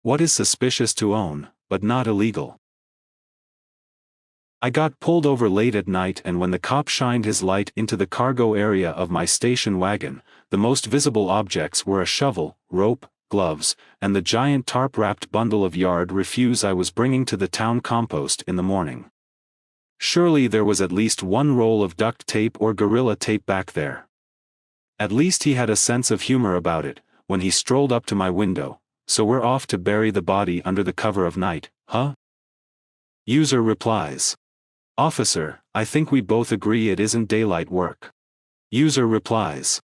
What is suspicious to own, but not illegal? I got pulled over late at night, and when the cop shined his light into the cargo area of my station wagon, the most visible objects were a shovel, rope, gloves, and the giant tarp-wrapped bundle of yard refuse I was bringing to the town compost in the morning. Surely there was at least one roll of duct tape or gorilla tape back there. At least he had a sense of humor about it, when he strolled up to my window. So we're off to bury the body under the cover of night, huh? User replies. Officer, I think we both agree it isn't daylight work. User replies.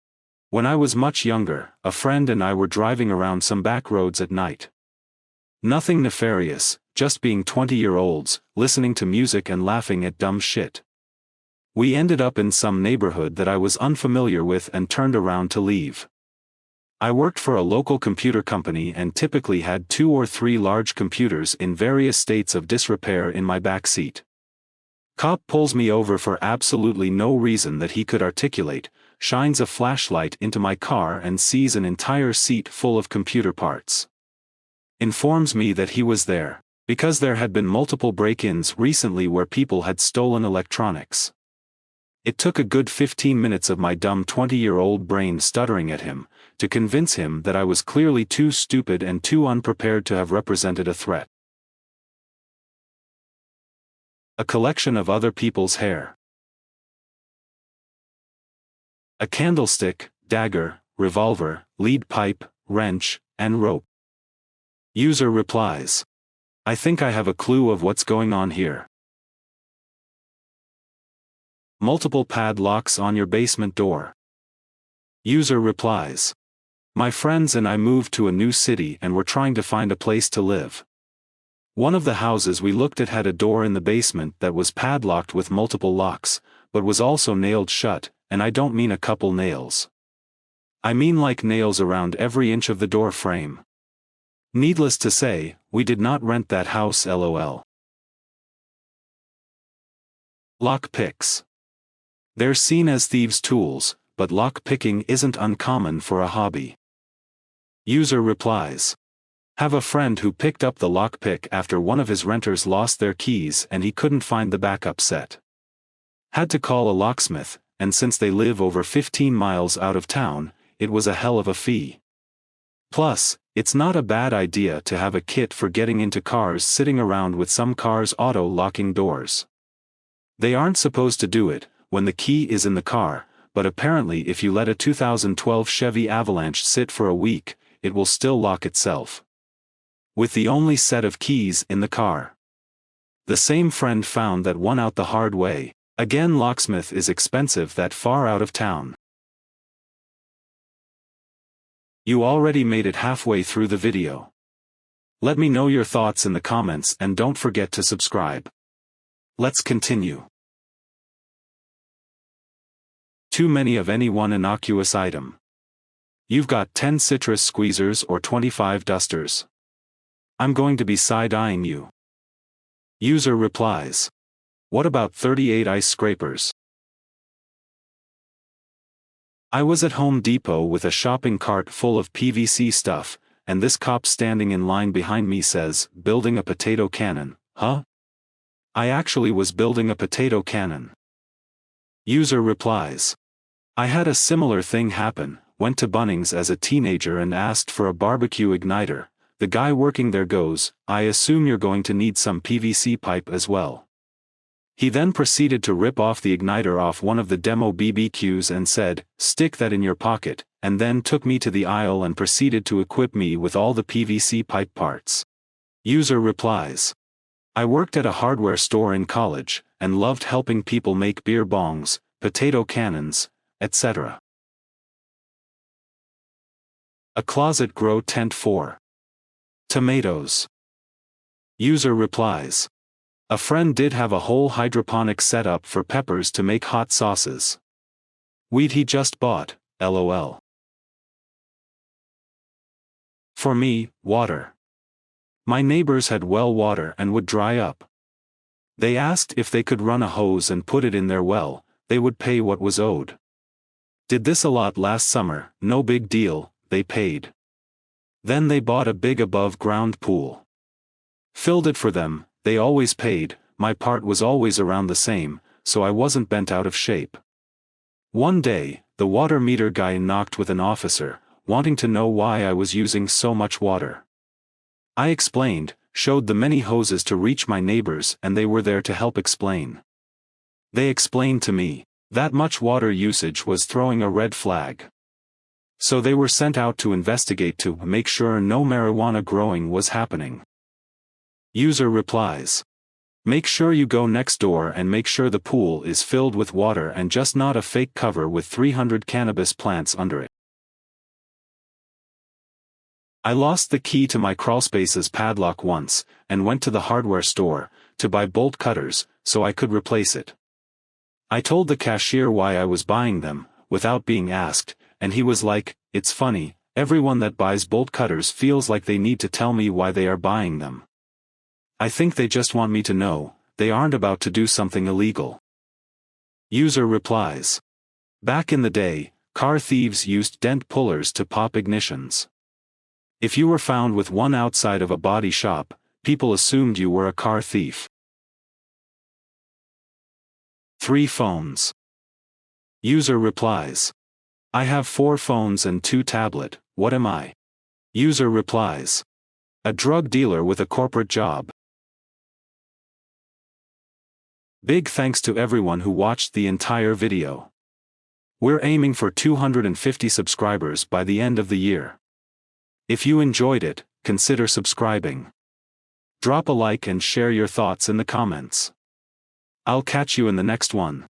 When I was much younger, a friend and I were driving around some back roads at night. Nothing nefarious, just being 20-year-olds, listening to music and laughing at dumb shit. We ended up in some neighborhood that I was unfamiliar with and turned around to leave. I worked for a local computer company and typically had 2 or 3 large computers in various states of disrepair in my back seat. Cop pulls me over for absolutely no reason that he could articulate, shines a flashlight into my car and sees an entire seat full of computer parts. Informs me that he was there, because there had been multiple break-ins recently where people had stolen electronics. It took a good 15 minutes of my dumb 20-year-old brain stuttering at him, to convince him that I was clearly too stupid and too unprepared to have represented a threat. A collection of other people's hair. A candlestick, dagger, revolver, lead pipe, wrench, and rope. User replies. I think I have a clue of what's going on here. Multiple padlocks on your basement door. User replies. My friends and I moved to a new city and were trying to find a place to live. One of the houses we looked at had a door in the basement that was padlocked with multiple locks, but was also nailed shut, and I don't mean a couple nails. I mean like nails around every inch of the door frame. Needless to say, we did not rent that house, lol. Lockpicks. They're seen as thieves' tools, but lockpicking isn't uncommon for a hobby. User replies. Have a friend who picked up the lockpick after one of his renters lost their keys and he couldn't find the backup set. Had to call a locksmith, and since they live over 15 miles out of town, it was a hell of a fee. Plus, it's not a bad idea to have a kit for getting into cars sitting around with some cars auto-locking doors. They aren't supposed to do it when the key is in the car, but apparently if you let a 2012 Chevy Avalanche sit for a week, it will still lock itself. With the only set of keys in the car. The same friend found that one out the hard way. Again, locksmith is expensive that far out of town. You already made it halfway through the video. Let me know your thoughts in the comments and don't forget to subscribe. Let's continue. Too many of any one innocuous item. You've got 10 citrus squeezers or 25 dusters. I'm going to be side-eyeing you. User replies. What about 38 ice scrapers? I was at Home Depot with a shopping cart full of PVC stuff, and this cop standing in line behind me says, building a potato cannon, huh? I actually was building a potato cannon. User replies. I had a similar thing happen, went to Bunnings as a teenager and asked for a barbecue igniter. The guy working there goes, I assume you're going to need some PVC pipe as well. He then proceeded to rip off the igniter off one of the demo BBQs and said, stick that in your pocket, and then took me to the aisle and proceeded to equip me with all the PVC pipe parts. User replies. I worked at a hardware store in college, and loved helping people make beer bongs, potato cannons, etc. A closet grow tent for tomatoes. User replies. A friend did have a whole hydroponic setup for peppers to make hot sauces. Weed he just bought, lol. For me, water. My neighbors had well water and would dry up. They asked if they could run a hose and put it in their well, they would pay what was owed. Did this a lot last summer, no big deal, they paid. Then they bought a big above-ground pool. Filled it for them, they always paid, my part was always around the same, so I wasn't bent out of shape. One day, the water meter guy knocked with an officer, wanting to know why I was using so much water. I explained, showed the many hoses to reach my neighbors, and they were there to help explain. They explained to me that much water usage was throwing a red flag. So they were sent out to investigate to make sure no marijuana growing was happening. User replies. Make sure you go next door and make sure the pool is filled with water and just not a fake cover with 300 cannabis plants under it. I lost the key to my crawlspace's padlock once, and went to the hardware store to buy bolt cutters, so I could replace it. I told the cashier why I was buying them, without being asked, and he was like, "It's funny, everyone that buys bolt cutters feels like they need to tell me why they are buying them. I think they just want me to know they aren't about to do something illegal." User replies. Back in the day, car thieves used dent pullers to pop ignitions. If you were found with one outside of a body shop, people assumed you were a car thief. 3 phones. User replies. I have 4 phones and 2 tablets, what am I? User replies. A drug dealer with a corporate job. Big thanks to everyone who watched the entire video. We're aiming for 250 subscribers by the end of the year. If you enjoyed it, consider subscribing. Drop a like and share your thoughts in the comments. I'll catch you in the next one.